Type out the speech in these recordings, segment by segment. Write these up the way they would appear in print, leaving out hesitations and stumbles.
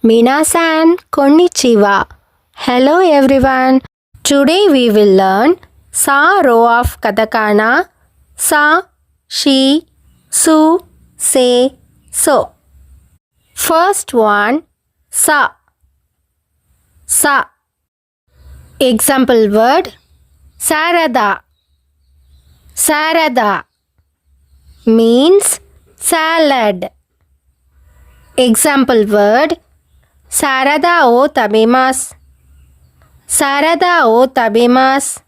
Minasan konnichiwa. Hello everyone. Today we will learn Sa-row of Katakana Sa, Shi, Su, Se, So. First one, Sa. Sa. Example word, Sarada. Sarada means salad. Example word, Sarada o tabemasu. Sarada o tabemasu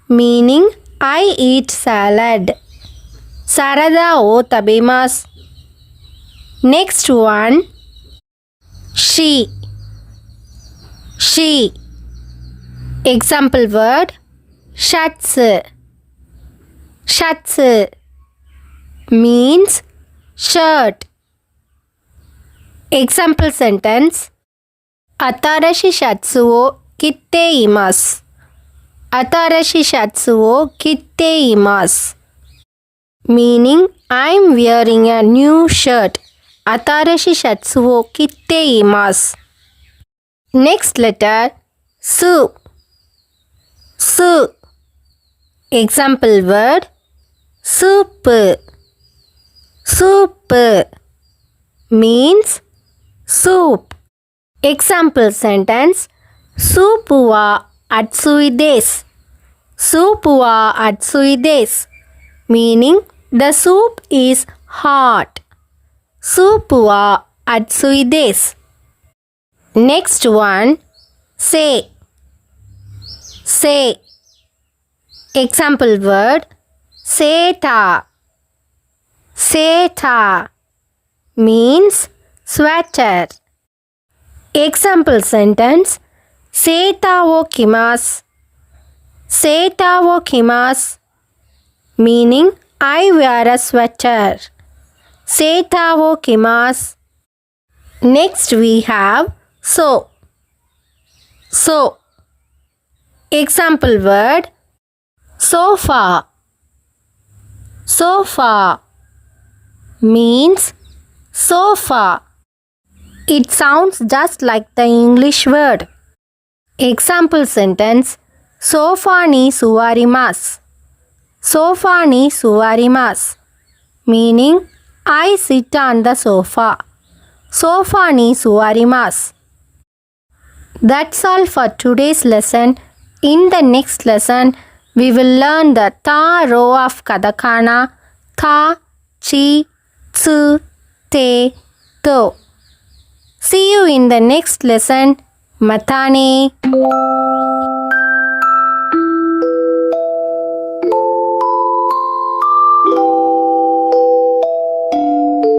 meaning I eat salad. Sarada o tabemasu. Next one, Shi. Shi. Example word, Shatsu. Shatsu means shirt. Example sentence, Atarashi shatsu wo kitte imasu. Atarashi shatsu wo kitte imasu meaning I am wearing a new shirt. Atarashi shatsu wo kitte imasu. Next letter, Su. Su. Example word, soup. Soup means soup. Example sentence, soup wa atsui desu. Soup wa atsui desu meaning the soup is hot. Soup wa atsui desu. Next one, Se. Se. Example word, seta. Seta means sweater. Example sentence, Seta wo kimasu. Seta wo kimasu meaning I wear a sweater. Seta wo kimasu. Next we have So. So. Example word, sofa. Sofa means sofa. It sounds just like the English word. Example sentence, sofa ni suwarimasu. Sofa ni suwarimasu meaning I sit on the sofa. Sofa ni suwarimasu. That's all for today's lesson. In the next lesson, we will learn the Ta row of Katakana, Ta, Chi, Tsu, Te, To. See you in the next lesson. Matane.